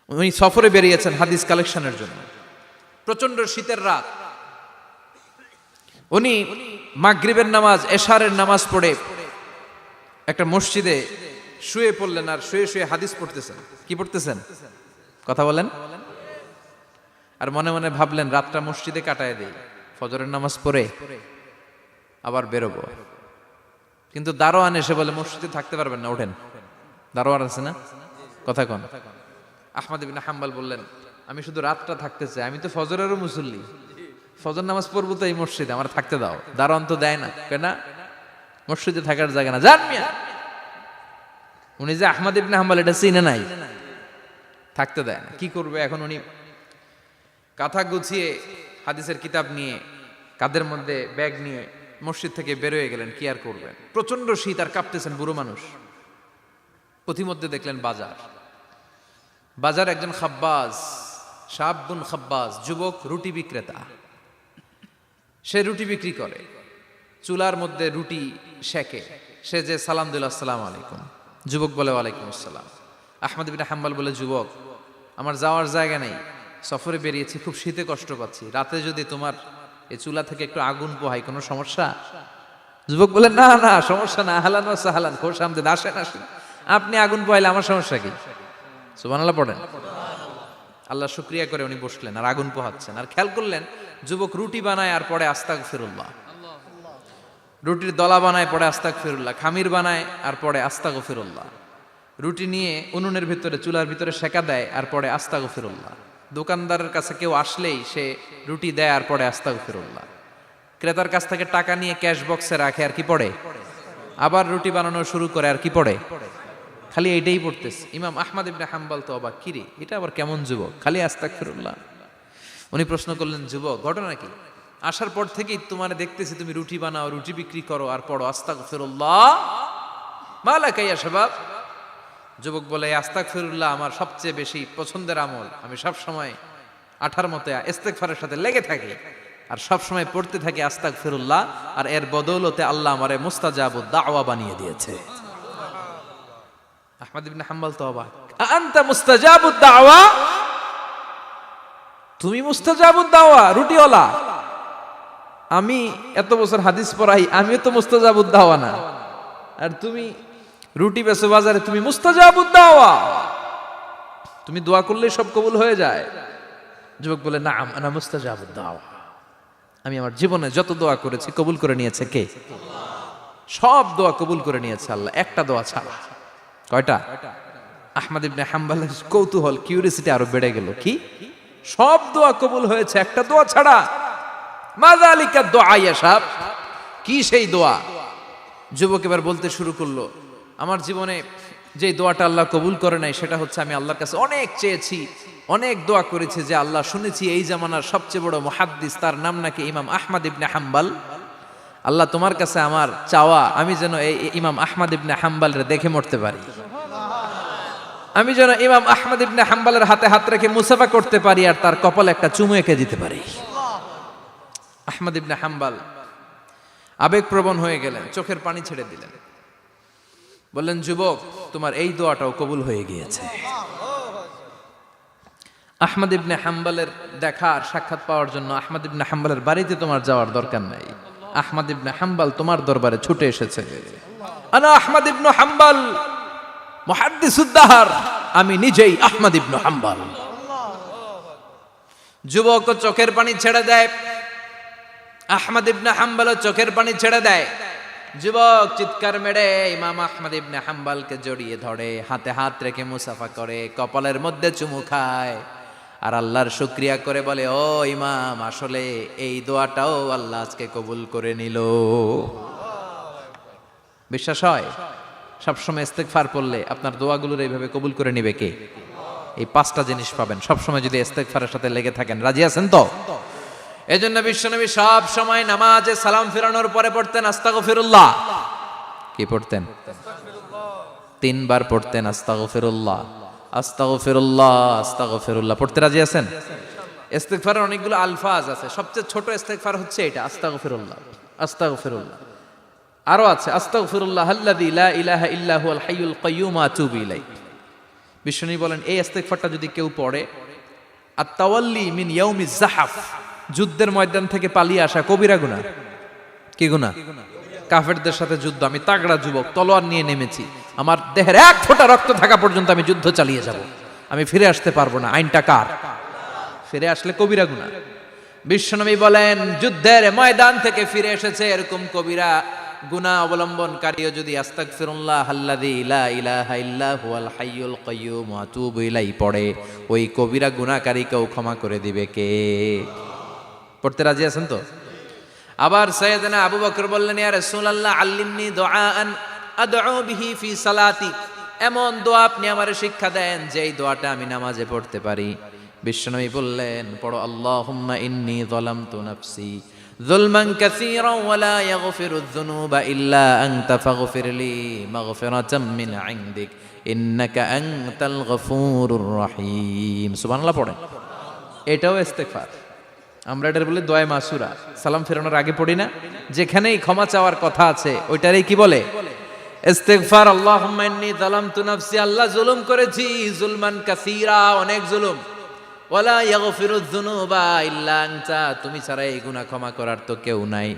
উনি সফরে বেরিয়েছেন হাদিস কালেকশনের জন্য। প্রচন্ড শীতের রাত, উনি মাগরিবের নামাজ, এশারের নামাজ পড়ে একটা মসজিদে শুয়ে পড়লেন, আর শুয়ে শুয়ে হাদিস পড়তেছেন। কি পড়তেছেন? কথা বলেন। আর মনে মনে ভাবলেন রাতটা মসজিদে কাটায় দেই, ফজরের নামাজ পড়ে আবার বেরোবো। কিন্তু দারোয়ান এসে বলে মসজিদে থাকতে পারবেন না, ওঠেন। দারোয়ান আছে না, কথা কন। আহমদ ইবনে হাম্বল বললেন, আমি শুধু রাতটা থাকতে চাই, আমি তো ফজরেরও মুসল্লি, ফজর নামাজ পড়বো তো এই মসজিদে, আমার থাকতে দাও। দারোয়ান তো দেয় না, কেনা মসজিদে থাকার জায়গা না, যান মিয়া। উনি যে আহমদ ইবনে হাম্বল এটা চিনে নাই, থাকতে দেয় না। কি করবে এখন? উনি কাঁথা গুছিয়ে হাদিসের কিতাব নিয়ে কাঁধের মধ্যে ব্যাগ নিয়ে মসজিদ থেকে বেরোয় গেলেন। কি আর করবেন, প্রচন্ড শীত, আর কাঁপতেছেন, বুড়ো মানুষ। পথিমধ্যে দেখলেন বাজার, বাজার একজন খাব্বাজ, শাবুন খাব্বাজ, যুবক রুটি বিক্রেতা। সে রুটি বিক্রি করে, চুলার মধ্যে রুটি সেকে। সে যে সালাম দিল, আসসালামু আলাইকুম। যুবক বলে, ওয়ালাইকুম আসসালাম। আহমদ ইবনে হাম্বল বলে, যুবক আমার যাওয়ার জায়গা নেই, সফরে বেরিয়েছি, খুব শীতে কষ্ট পাচ্ছি, রাতে যদি তোমার এই চুলা থেকে একটু আগুন পোহাই কোনো সমস্যা? যুবক বলে, না না সমস্যা না, আহলান ওয়া সাহলান, খোশ আমদেদ, আসেন আসেন, আপনি আগুন পোহাইলে আমার সমস্যা কি? সুবহানাল্লাহ পড়েন। আল্লাহ শুকরিয়া করে উনি বসলেন আর আগুন পোহাচ্ছেন। আর খেয়াল করলেন যুবক রুটি বানায় আর পড়ে আস্তাগফিরুল্লাহ, রুটির দলা বানায় পড়ে আস্তাগফিরুল্লাহ, খামির বানায় আর পড়ে আস্তাগফিরুল্লাহ, রুটি নিয়ে উনুনের ভিতরে চুলার ভিতরে সেকা দেয় আর পড়ে আস্তাগফিরুল্লাহ। দোকানদারের কাছে কেউ আসলেই সে রুটি দেয় আর পড়ে আস্তাগফিরুল্লাহ। ক্রেতার কাছ থেকে টাকা নিয়ে ক্যাশ বক্সে রাখে আর কি পড়ে, আবার রুটি বানানো শুরু করে আর কি পড়ে, খালি এইটাই পড়তেছে। ইমাম আহমদ ইবনে হাম্বল তো অবাক, কিরে এটা আবার কেমন যুবক, খালি আস্তাগফিরুল্লাহ। উনি প্রশ্ন করলেন, যুবক ঘটনা কি? আসার পর থেকেই তোমার দেখতেছি তুমি রুটি বানাও, রুটি বিক্রি করো আর পড়ো আস্তাগফিরুল্লাহ, মালাকা ইয়া শাবাব। যুবক বলে, আস্তাগফিরুল্লাহ আমার সবচেয়ে বেশি পছন্দের আমল, আমি সব সময় আঠার মতো ইস্তেগফারের সাথে লেগে থাকি আর সব সময় পড়তে থাকি আস্তাগফিরুল্লাহ, আর এর বদৌলতে আল্লাহ আমারে মুস্তাজাবুদ দাওয়া বানিয়ে দিয়েছে। আহমদ ইবনে হাম্বল তো অবাক, আনতা মুস্তাজাবুদ দাওয়া, তুমি মুস্তাজাবুদ দাওয়া, রুটিওয়ালা। আমি এত বছর হাদিস পড়াই, আমিও তো মুস্তাজাবুদ দাওয়া না, আর তুমি রুটি বেচো বাজারে, তুমি মুস্তাজাবুদ দাওয়া, তুমি দোয়া করলে সব কবুল হয়ে যায়। যুবক বলে, না আনা মুস্তাজাবুদ দাওয়া, আমি আমার জীবনে যত দোয়া করেছি কবুল করে নিয়েছে কে? সব দোয়া কবুল করে নিয়েছে আল্লাহ, একটা দোয়া ছাড়া। কয়টা? আহমদ ইবনে হাম্বলের কৌতূহল, কিউরিসিটি আরো বেড়ে গেল। কি? সব দোয়া কবুল হয়েছে, একটা দোয়া ছাড়া। মাযালিকা দোয়া ইয়া শাব, কি সেই দোয়া? যুবক এবার বলতে শুরু করলো, আমার জীবনে যে দোয়াটা আল্লাহ কবুল করে নাই সেটা হচ্ছে আমি আল্লাহর কাছে অনেক চেয়েছি, অনেক দোয়া করেছি যে আল্লাহ, শুনেছি এই জামানার সবচেয়ে বড় মুহাদ্দিস, তার নাম নাকি ইমাম আহমদ ইবনে হাম্বল। আল্লাহ তোমার কাছে আমার চাওয়া, আমি যেন এই ইমাম আহমদ ইবনে হাম্বলের দেখে মরতে পারি, আমি যেন ইমাম আহমদ ইবনে হাম্বলের হাতে হাত রেখে মুসাফা করতে পারি আর তার কপালে একটা চুমু এঁকে দিতে পারি। আহমদ ইবনে হাম্বল আবেগপ্রবণ হয়ে গেলেন, চোখের পানি ছেড়ে দিলেন, বললেন, যুবক তোমার এই দোয়াটাও কবুল হয়ে গিয়েছে। আহমদ ইবনে হাম্বলের দেখা আর সাক্ষাৎ পাওয়ার জন্য আহমদ ইবনে হাম্বলের বাড়িতে তোমার যাওয়ার দরকার নাই, আহমদ ইবনে হাম্বল তোমার দরবারে ছুটে এসেছে। আনা আহমদ ইবনে হাম্বল মুহাদ্দিসুদ দাহর, আমি নিজেই আহমদ ইবনে হাম্বল। যুবক চোখের পানি ছেড়ে দেয়, আহমদ ইবনে হাম্বল চোখের পানি ছেড়ে দেয়। যুবক চিৎকার মেরে ইমাম আহমদ ইবনে হাম্বলকে জড়িয়ে ধরে, হাতে হাত রেখে মুসাফা করে, কপালের মধ্যে চুমু খায় আর আল্লাহর শুকরিয়া করে বলে, ও ইমাম, আসলে এই দোয়াটাও আল্লাহ আজকে কবুল করে নিল। বিশ্বাস হয়? সবসময় ইস্তেগফার পড়লে আপনার দোয়াগুলোর এইভাবে কবুল করে নিবে কে? এই পাঁচটা জিনিস পাবেন সবসময় যদি ইস্তেগফারের সাথে লেগে থাকেন। রাজি আছেন তো? এজন্য বিশ্বনবী সব সময় নামাজে সালাম ফিরানোর পরে পড়তেন আস্তাগফিরুল্লাহ। কি পড়তেন? 3 বার পড়তেন আস্তাগফিরুল্লাহ, আস্তাগফিরুল্লাহ, আস্তাগফিরুল্লাহ। পড়তে রাজি আছেন? ইস্তেগফারের অনেকগুলো আলফাজ আছে, সবচেয়ে ছোট ইস্তেগফার হচ্ছে এটা, আস্তাগফিরুল্লাহ, আস্তাগফিরুল্লাহ। আরো আছে আস্তাগফিরুল্লাহ আল্লাযী লা ইলাহা ইল্লা হুয়াল হাইয়ুল কাইয়্যুম আতুবু ইলাইহি। বিশ্বনবী বলেন এই ইস্তেগফারটা যদি কেউ পড়ে, আত-তাওয়াল্লি মিন ইয়াউমিজ যাহাফ, যুদ্ধের ময়দান থেকে পালিয়ে আসা কবিরা গুনাহ। কি গুনাহ? কাফেরদের সাথে যুদ্ধ, আমি তাগড়া যুবক, তলোয়ার নিয়ে নেমেছি, আমার দেহের এক ফোঁটা রক্ত থাকা পর্যন্ত আমি যুদ্ধ চালিয়ে যাব, আমি ফিরে আসতে পারবো না, আইনটা কার? ফিরে আসলে কবিরা গুনাহ। বিশ্বনবী বলেন যুদ্ধের ময়দান থেকে ফিরে এসেছে এরকম কবিরা গুনাহ অবলম্বনকারীও যদি আস্তাগফিরুল্লাহ আল্লাযী লা ইলাহা ইল্লা হুয়াল হাইয়ুল কাইয়্যুম ওয়া আতুবু ইলাইহি পড়ে, ওই কবিরা গুনাহকারীকেও ক্ষমা করে দিবে কে? পড়তে রাজি আছেন তো? আবার সাইয়েদনা আবু বকর বললেন, ইয়া রাসূলুল্লাহ আল্লিমনি দুআআন আদউ বিহি ফি সালাতি, এমন দোয়া আপনি আমারে শিক্ষা দেন যেই দোয়াটা আমি নামাজে পড়তে পারি। বিশ্বনবী বললেন, পড়ো আল্লাহুম্মা ইন্নী যালামতু নাফসি যুলমান কাসীরান ওয়া লা ইয়াগফিরুয যুনুবা ইল্লা আনতা ফাগফিরলি মাগফিরাতাম মিন ইনদিক ইন্নাকা আনতাল গফুরুর রহিম। সুবহানাল্লাহ পড়েন। এটাও ইস্তেগফার। আমরা এটার বলি দোয়া মাসুরা, সালাম ফেরানোর আগে পড়ি না? যেখানেই ক্ষমা চাওয়ার কথা আছে ওইটারই কি বলে? ইস্তেগফার। আল্লাহুম্মা ইন্নী যালামতু নাফসি, আল্লাহ জুলুম করেছি, যুলমান কাসীরা, অনেক জুলুম, ওয়ালা ইয়াগফিরুয যুনুবা ইল্লা আনতা, তুমি ছাড়া এই গুনাহ ক্ষমা করার তো কেউ নাই,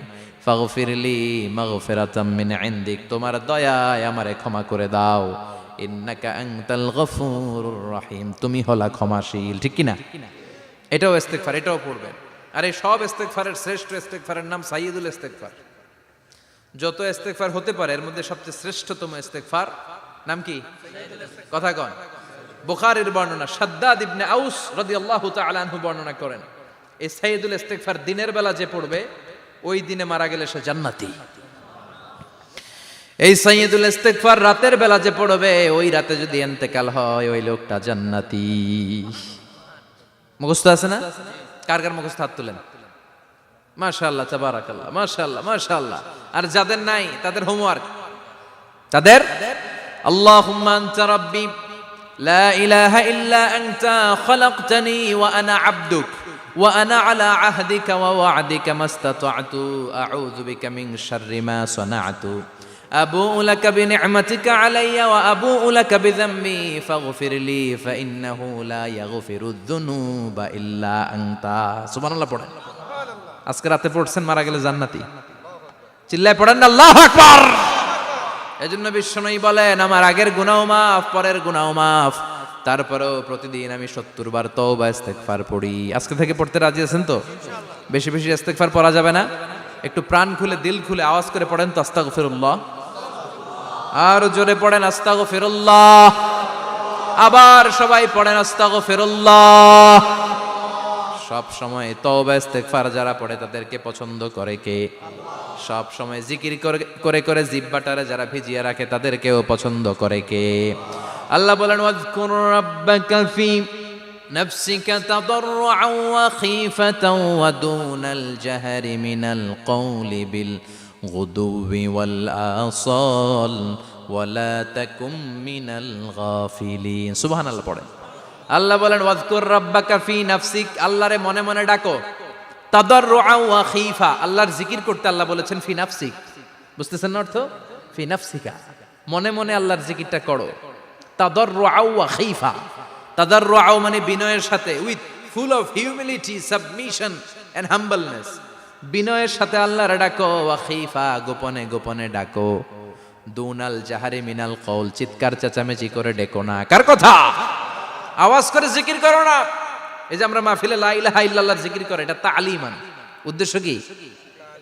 ফাগফিরলি মাগফিরাতাম মিন ইনদিক, তোমার দয়ায় আমারে ক্ষমা করে দাও, ইন্নাকা আনতাল গফুরুর রহিম, তুমি হলা ক্ষমাশীল। ঠিক কি না? এটাও ইস্তেগফার, এটাও পড়বেন। আর এই সব ইস্তেগফারের শ্রেষ্ঠ ইস্তেগফারের নাম সাইয়্যিদুল ইস্তেগফার। যত ইস্তেগফার হতে পারে এর মধ্যে সবচেয়ে শ্রেষ্ঠতম ইস্তেগফার নাম কি? কথা কন। বুখারীর বর্ণনা, শাদ্দাদ ইবনে আউস রাদিয়াল্লাহু তাআলা আনহু বর্ণনা করেন, এই সাইয়্যিদুল ইস্তেগফার দিনের বেলা যে পড়বে ওই দিনে মারা গেলে সে জান্নাতি। এই সাইয়্যিদুল ইস্তেগফার রাতের বেলা যে পড়বে ওই রাতে যদি ইন্তেকাল হয় ওই লোকটা জান্নাতি। মুখস্থ আছে না? কার কার মুখস্থ হাত তুলেন। মাশাআল্লাহ, তাবারাকাল্লাহ, মাশাআল্লাহ, মাশাআল্লাহ। আর যাদের নাই তাদের হোমওয়ার্ক, তাদের আল্লাহুম্মা আনতা রাব্বি লা ইলাহা ইল্লা আনতা খালাকতানি ওয়া আনা আবদুক ওয়া আনা আলা আহদিকা ওয়া ওয়া'দিকা মাস্তাতা'তু আউযু বিকা মিন শাররি মা সানা'তু আবুউ লাকা বিনি'মাতিকা আলাইয়া ওয়া আবুউ লাকা বিযামবি ফাগফিরলি ফাইন্নাহু লা ইয়াগফিরুয যুনুবা ইল্লা আনতা। সুবহানাল্লাহ পড়েন। আজকে রাতে পড়ছেন, মারা গেলে জান্নাতি। চিল্লায় পড়েন আল্লাহু আকবার। এজন্য বিশ্বনবী বলেন আমার আগের গুনাহ মাফ, পরের গুনাহ মাফ, তারপরেও প্রতিদিন আমি 70 বার তওবা ইস্তেগফার পড়ি। আজকে থেকে পড়তে রাজি আছেন তো? বেশি বেশি ইস্তেগফার পড়া যাবে না? একটু প্রাণ খুলে দিল খুলে আওয়াজ করে পড়েন তো আস্তাগফিরুল্লাহ। আর জোরে পড়েন আস্তাগফিরুল্লাহ। আবার সবাই পড়েন আস্তাগফিরুল্লাহ। সব সময় তওবা ইস্তেগফার যারা পড়ে তাদেরকে পছন্দ করে কে? সব সময় জিকির করে করে জিহ্বাটারে যারা ভিজিয়ে রাখে তাদেরকেও পছন্দ করে কে? আল্লাহ বলেন ওয়াজকুর রাব্বাকা ফি নাফসিকা তাদাররুআন ওয়া খীফাতান ওয়া দুনাল জাহরি মিনাল কওলি বিল গুদুবি ওয়াল আসাল ওয়া লা তাকুম মিনাল গাফিলিন। সুবহানাল্লাহ পড়েন। আল্লাহ বলেন ওয়াজকুর রাব্বাকা ফি নাফসিক, আল্লাহরে মনে মনে ডাকো, তাদাররুআন ওয়া খীফা, আল্লাহর জিকির করতে আল্লাহ বলেছেন ফি নাফসিক। বুঝতেছেন না অর্থ? ফি নাফসিকা, মনে মনে আল্লাহর জিকিরটা করো। তাদাররুআন ওয়া খীফা, তাদাররুআ মানে বিনয়ের সাথে, with full of humility, submission and humbleness, বিনয়ের সাথে আল্লাহর ডাকো। ওয়া খীফা, গোপনে গোপনে ডাকো। দুনাল জাহারি মিনাল কওল, চিৎকার চেঁচামেচি করে ডেকো না। কার কথা? আওয়াজ করে জিকির করো না। এই যে আমরা মাহফিলে লা ইলাহা ইল্লাল্লাহ জিকির করে, এটা তালিমান। উদ্দেশ্য কি?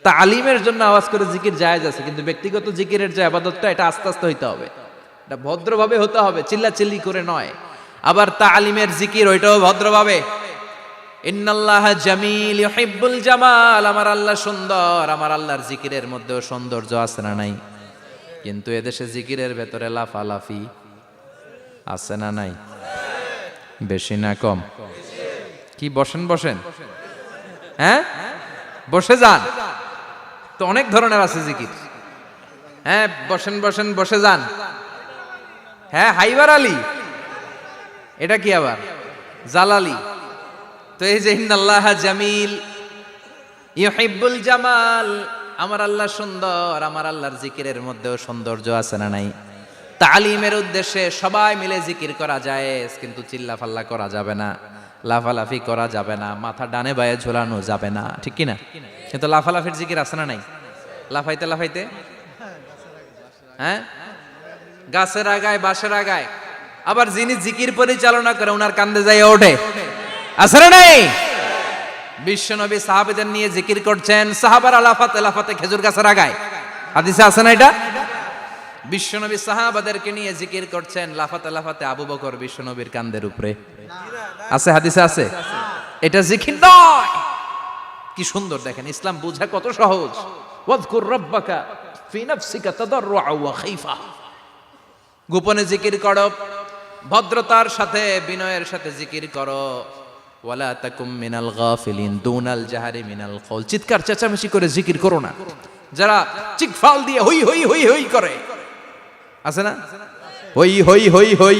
তালিমের জন্য আওয়াজ করে জিকির জায়েজ আছে, কিন্তু ব্যক্তিগত জিকিরের যে ইবাদতটা এটা আস্তে আস্তে হইতে হবে, এটা ভদ্রভাবে হতে হবে, চিল্লাচিল্লি করে নয়। আবার তালিমের জিকির ওইটাও ভদ্রভাবে। ইন্নাল্লাহা জামিল ইউহিব্বুল জামাল, আমার আল্লাহ সুন্দর, আমার আল্লাহর জিকিরের মধ্যেও সৌন্দর্য আছে না নাই? কিন্তু এদেশে জিকিরের ভেতরে লাফালাফি আছে না নাই? বেশি না কম? কি বসেন বসেন, হ্যাঁ বসে যান তো, অনেক ধরনের আছে জিকির। হ্যাঁ বসেন বসেন, বসে যান। হ্যাঁ হাইবার আলী, এটা কি আবার জালালি? তো এই যে ইন্নাল্লাহা জামিল ইউহিব্বুল জামাল, আমার আল্লাহ সুন্দর, আমার আল্লাহর জিকিরের মধ্যেও সৌন্দর্য আছে না নাই? তালিমের উদ্দেশ্যে সবাই মিলে জিকির করা যায়, কিন্তু চিল্লাফাল্লা করা যাবে না, লাফালাফি করা যাবে না, মাথা ডানে বায়ে ঝোলানো যাবে না, ঠিক কি না? কিন্তু লাফালাফির জিকির আছে না নাই? লাফাইতে লাফাইতে, হ্যাঁ, গাছের আগায় বাঁশের আগায়, আবার যিনি জিকির পরিচালনা করে ওনার কান্দে যাই ওঠে, আছে না নাই? বিশ্বনবী সাহাবীদের নিয়ে জিকির করছেন, সাহাবারা লাফাতে লাফাতে খেজুর গাছের আগায়, হাদিসে আছে না এটা? বিশ্বনবী সাহাবাদেরকে নিয়ে জিকির করছেন, লাফাতে লাফাতে আবু বকর বিশ্বনবীর কান্দের উপরে, আছে হাদিসে আছে। এটা জিকির নয়। কি সুন্দর দেখেন, ইসলাম বোঝা কত সহজ। ওয়াজকুর রাব্বাকা ফি নাফসিকা তাদাররুআ ওয়া খাইফা, গোপনে জিকির করো, ভদ্রতার সাথে বিনয়ের সাথে জিকির করো। ওয়ালা তাকুম মিনাল গাফিলিন দুনাল জাহারি মিনাল কওল, চিৎকার চেঁচামেচি করে জিকির করো না। যারা চিকফাল দিয়ে হই হই হই হই করে, আছে না? হই হই হই হই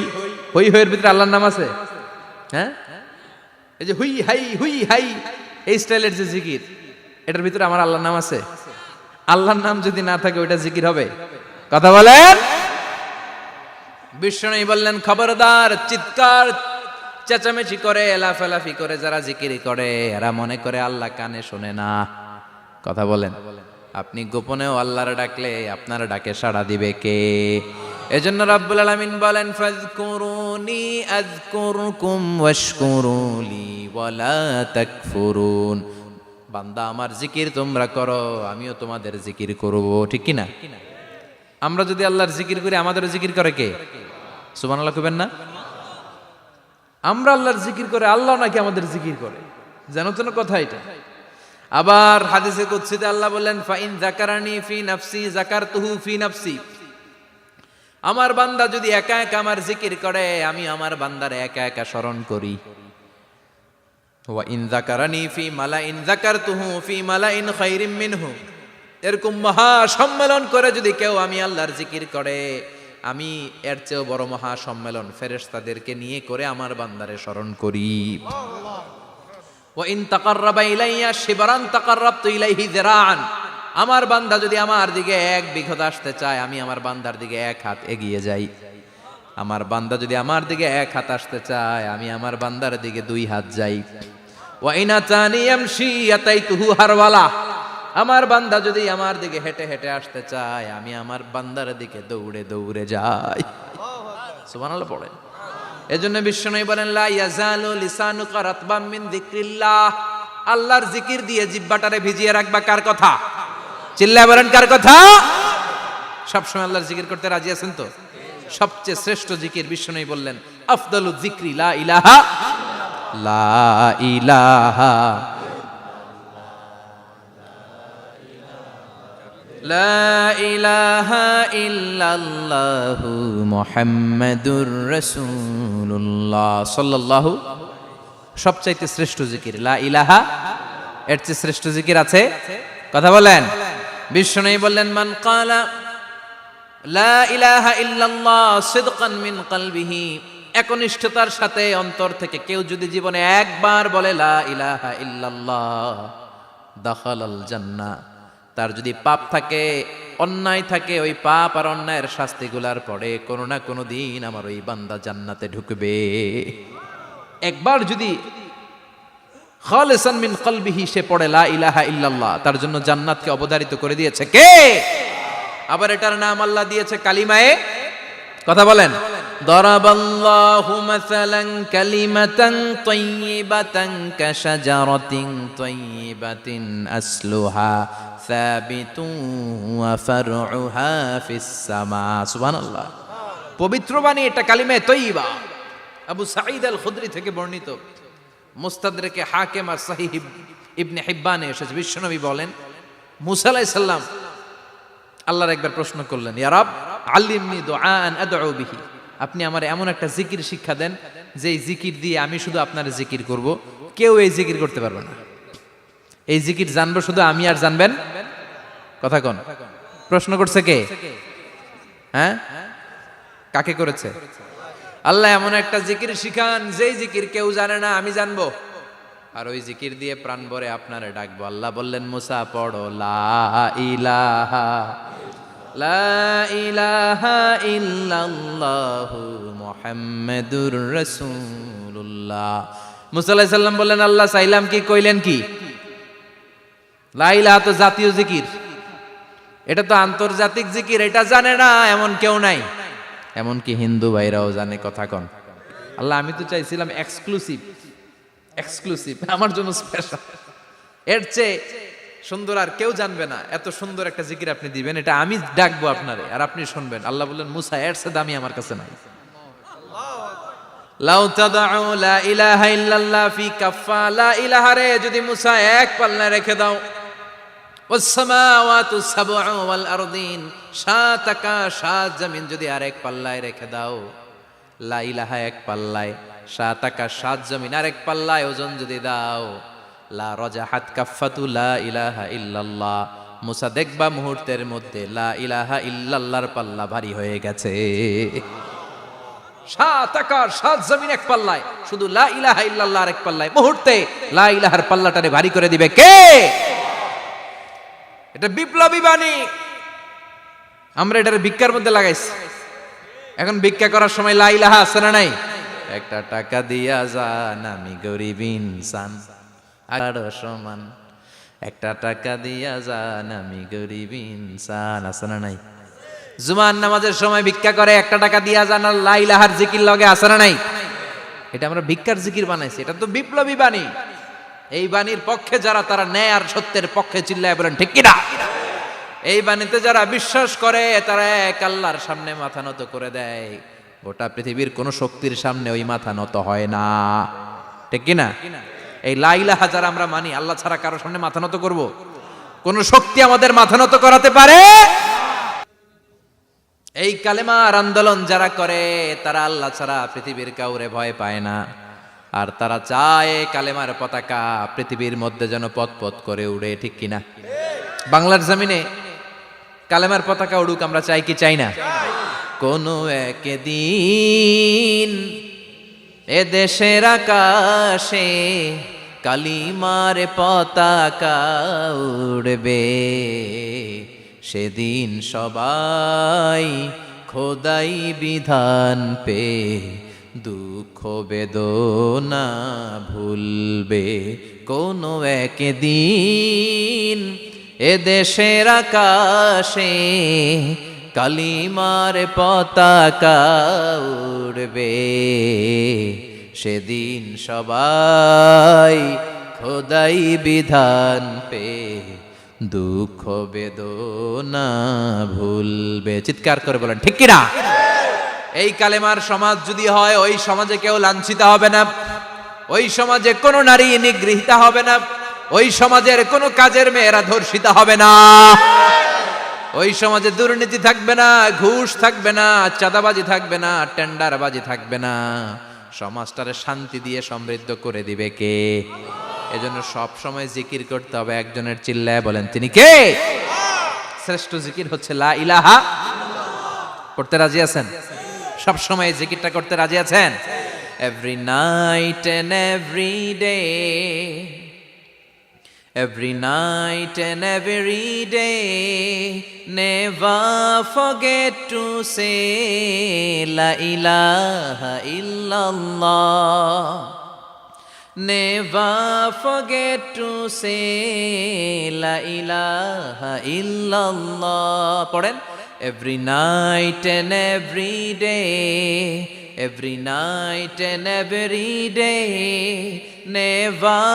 হই হইয়ের ভিতরে আল্লাহর নাম আছে, হ্যাঁ? এই যে হুই হাই হুই হাই এই স্টাইলের যে জিকির, এটার ভিতরে আমার আল্লাহর নাম আছে? আল্লাহর নাম যদি না থাকে ওইটা জিকির হবে? কথা বলেন। বিষ্ণু বললেন, খবরদার, চিৎকার চেঁচামেচি করে লাফালাফি করে যারা জিকির করে এরা মনে করে আল্লাহ কানে শোনে না। কথা বলেন। আপনি গোপনেও আল্লাহর ডাকলে আপনার ডাকে সাড়া দিবে কে? এজন্য রাব্বুল আলামিন বলেন, ফাযকুরুনি আযকুরকুম ওয়াশকুরুলি ওয়ালা তাকফুরুন। বান্দা আমার জিকির তোমরা করো, আমিও তোমাদের জিকির করব, ঠিক কি না? আমরা যদি আল্লাহর জিকির করি আমাদেরও জিকির করে কে? সুবহানাল্লাহ কইবেন না? আমরা আল্লাহর জিকির করে, আল্লাহ নাকি আমাদের জিকির করে, জানো তো না কথা এটা। আবার হাদিসে কুদসিতে আল্লাহ বললেন, ফাইন যাকারানি ফি নাফসি যাকারতুহু ফি নাফসি। আমার বান্দা যদি একা একা আমার জিকির করে, আমি আমার বান্দারে একা একা স্মরণ করি। ওয়া ইন যাকারানি ফি মালাইন যাকারতুহু ফি মালাইন খায়রিম মিনহু। এরকম মহা সম্মেলন করে যদি কেউ আমি আল্লাহর জিকির করে, আমি এর চেয়েও বড় মহা সম্মেলন ফেরেশতাদেরকে নিয়ে করে আমার বান্দারে স্মরণ করি। ওয়া ইন তাকাররাবা ইলাইয়া শিবরান তাকাররাবতু ইলাইহি যিরাআন। আমার বান্দা যদি আমার দিকে এক বিঘত আসতে চায়, আমি আমার বান্দার দিকে এক হাত এগিয়ে যাই। আমার বান্দা যদি আমার দিকে এক হাত আসতে চায়, আমি আমার বান্দার দিকে দুই হাত যাই। ওয়া ইন আতানি ইয়ামশি আতাইতুহু হারওয়ালা। আমার বান্দা যদি আমার দিকে হেঁটে হেঁটে আসতে চায়, আমি আমার বান্দার দিকে দৌড়ে দৌড়ে যাই। সুবহানাল্লাহ পড়েন। এজন্য বিশ্বনবী বলেন, লা ইয়াজালু লিসানুকা রাতবাম মিন যিকরিল্লাহ। আল্লাহর জিকির দিয়ে জিহ্বাটারে ভিজিয়ে রাখবা। কার কথা? চিল্লায় বলেন, কার কথা? সবসময় আল্লাহর জিকির করতে রাজি আছেন তো? সবচেয়ে শ্রেষ্ঠ জিকির বিশ্বনবী বললেন, আফদালু যিকরি লা ইলাহা লা ইলাহা লা ইলাহা ইল্লাল্লাহু মুহাম্মাদুর রাসূলুল্লাহ সাল্লাল্লাহু। সবচাইতে শ্রেষ্ঠ জিকির লা ইলাহা। এর চেয়ে শ্রেষ্ঠ জিকির আছে? কথা বলেন। বিশ্বনবী বললেন, মান ক্বালা লা ইলাহা ইল্লাল্লাহ সিদকান মিন কলবিহি। একনিষ্ঠতার সাথে অন্তর থেকে কেউ যদি জীবনে একবার বলে লা ইলাহা ইল্লাল্লাহ, দাখালাল জান্নাহ। তার যদি পাপ থাকে, অন্যায় থাকে, ওই পাপ আর অন্যায়ের শাস্তিগুলার পরে কোনো না কোনো দিন আমার ওই বান্দা জান্নাতে ঢুকবে। একবার যদি খালিসান মিন কলবিহি সে পড়ে লা ইলাহা ইল্লাল্লাহ, তার জন্য জান্নাতকে অবধারিত করে দিয়েছে কে? আবার এটার নাম আল্লাহ দিয়েছে কালিমায়ে। কথা বলেন। দরাবাল্লাহু মাসালান কালিমাতান তাইয়িবাতান কাশাজারাতিন তাইয়িবাতিন আসলুহা সাবিতুন ওয়া ফারউহা ফিস সামা। সুবহানাল্লাহ। পবিত্র বাণী এটা কালিমায়ে তাইয়িবা। আবু সাঈদ আল খুদরি থেকে বর্ণিত, মুস্তাদরেকে হাকিম আর সহিহ ইবনে হিব্বানে এসেছে। বিশ্বনবী বলেন, মুসা আলাইহিস সালাম আল্লাহর একবার প্রশ্ন করলেন, ইয়া রাব আল্লিমনি দুআআন আদউ বিহি। আপনি আমার এমন একটা জিকির শিক্ষা দেন যে এই জিকির দিয়ে আমি শুধু আপনার জিকির করব, কেউ এই জিকির করতে পারবে না। এই জিকির জানবো শুধু আমি, আর জানবেন। কথা কোন? প্রশ্ন করছে কে? হ্যাঁ, কাকে করেছে? আল্লাহ এমন একটা জিকির শিখান যেই জিকির কেউ জানে না, আমি জানবো, আর ওই জিকির দিয়ে প্রাণ ভরে আপনারে ডাকবো। আল্লাহ বললেন, মুসা পড়ো লা ইলাহা লা ইলাহা ইল্লাল্লাহু মুহাম্মাদুর রাসূলুল্লাহ। মুসা আলাইহিস সালাম বললেন, আল্লাহ চাইলাম কি, কইলেন কি? লা ইলাহা তো জাতীয় জিকির, এটা তো আন্তর্জাতিক জিকির, এটা জানে না এমন কেউ নাই। এমনকি হিন্দু ভাইরাও জানে। কথা কন। আল্লাহ আমি তো চাইছিলাম এক্সক্লুসিভ, আমার জন্য স্পেশাল, এর চেয়ে সুন্দর আর কেউ জানবে না। এত সুন্দর একটা জিকির আপনি দিবেন, এটা আমি ডাকবো আপনারে আর আপনি শুনবেন। আল্লাহ বললেন, মুসা এর চেয়ে দামি আমার কাছে নাই। লাউ তাদউ লা ইলাহা ইল্লাল্লাহ ফি কাফা, লা ইলাহা রে যদি মুসা এক পাল্লায় রেখে দাও, ওয়াস সামাওয়াতু সাবউ ওয়াল আরদিন, সাত আকাশ সাত জমিন যদি আরেক পাল্লায় রেখে দাও, লা ইলাহা এক পাল্লায়, সাত আকাশ সাত জমিন আরেক পাল্লায় ওজন যদি দাও, লা রাজাহাত কাফাতু লা ইলাহা ইল্লাল্লাহ, মুসা দেখবা মুহূর্তের মধ্যে লা ইলাহা ইল্লাল্লাহর পাল্লা ভারী হয়ে গেছে। সাত আকাশ সাত জমিন এক পাল্লায়, শুধু লা ইলাহা ইল্লাল্লাহ আরেক পাল্লায়, মুহূর্তে লা ইলাহার পাল্লাটারে ভারী করে দিবে কে? এটা বিপ্লবী বাণী। আমরা এটার ভিক্ষার মধ্যে লাগাইছি। এখন ভিক্ষা করার সময় লা ইলাহা আছে না নাই? একটা টাকা দিয়া যান, আমি গরিব ইনসান আর সমান, একটা টাকা দিয়া যান, আমি গরিব ইনসান, আছে না নাই? জুমার নামাজের সময় ভিক্ষা করে, একটা টাকা দিয়া যান, আর লা ইলাহার জিকির লগে, আছে না নাই? এটা আমরা ভিক্ষার জিকির বানাইছি। এটা তো বিপ্লবী বাণী। এই বাণীর পক্ষে যারা, তারা ন্যায় আর সত্যের পক্ষে চিল্লায় বলেন ঠিক কিনা? এই বাণীতে যারা বিশ্বাস করে, তারা এক আল্লাহর সামনে মাথা নত করে দেয়। গোটা পৃথিবীর কোন শক্তির সামনে ওই মাথা নত হয় না, ঠিক কিনা? এই লা ইলাহা যারা আমরা মানি, আল্লাহ ছাড়া কারো সামনে মাথা নত করব? কোন শক্তি আমাদের মাথা নত করাতে পারে? এই কালেমার আন্দোলন যারা করে, তারা আল্লাহ ছাড়া পৃথিবীর কাউরে ভয় পায় না। আর তারা চায় কালেমার পতাকা পৃথিবীর মধ্যে যেন পথ পথ করে উড়ে, ঠিক কিনা? বাংলার জমিনে কালেমার পতাকা উড়ুক, আমরা চাই কি চাই না? কোন একদিন এ দেশের আকাশে কালিমার পতাকা উড়বে, সেদিন সবাই খোদাই বিধান পে দুঃখ বেদনা ভুলবে। কোন একদিন এ দেশের আকাশে কালিমার পতাকা উড়বে, সেদিন সবাই খোদাই বিধান পে দুঃখ বেদনা ভুলবে। চিৎকার করে বলেন ঠিক কিনা? এই কালেমার সমাজ যদি হয়, ওই সমাজে কেউ লাঞ্ছিত হবে না, ওই সমাজে কোনো নারী নিগৃহীত হবে না, ওই সমাজের কোনো কাজের মেয়েরা ধর্ষিত হবে না, ওই সমাজে দুর্নীতি থাকবে না, ঘুষ থাকবে না, চাঁদাবাজি থাকবে না, টেন্ডারবাজি থাকবে না। সমাজটারে শান্তি দিয়ে সমৃদ্ধ করে দিবে কে? এজন্য সব সময় জিকির করতে হবে একজনের, চিল্লায় বলেন তিনি কে? শ্রেষ্ঠ জিকির হচ্ছে লা ইলাহা। করতে রাজি আছেন? সব সময় জিকিরটা করতে রাজি আছেন? Every night and every day, every night and every day, never forget to say la ilaha illallah, never forget to say la ilaha illallah. পড়েন, every night and every day, every night and every day, never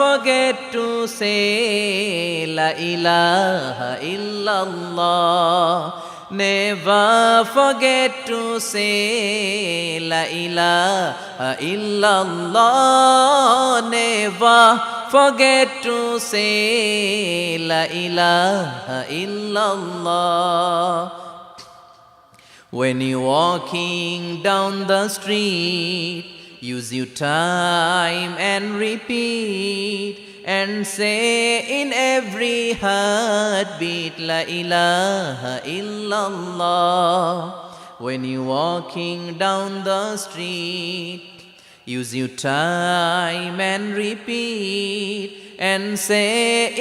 forget to say la ilaha illallah, never forget to say la ilaha illallah, never forget to say la ilaha illallah. When you're walking down the street, use your time and repeat, and say in every heartbeat la ilaha illallah. When you're walking down the street, Use your time and repeat and say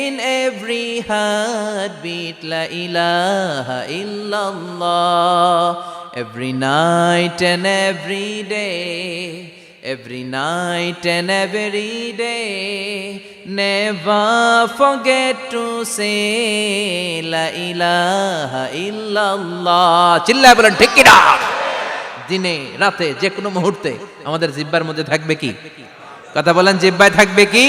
in every heartbeat, La ilaha illallah. Every night and every day, every night and every day, never forget to say La ilaha illallah. চিল্লায় বলেন ঠিক কিনা? দিনে রাতে যে কোনো মুহূর্তে আমাদের জিহ্বার মধ্যে থাকবে কি? কথা বলেন, জিহ্বায় থাকবে কি?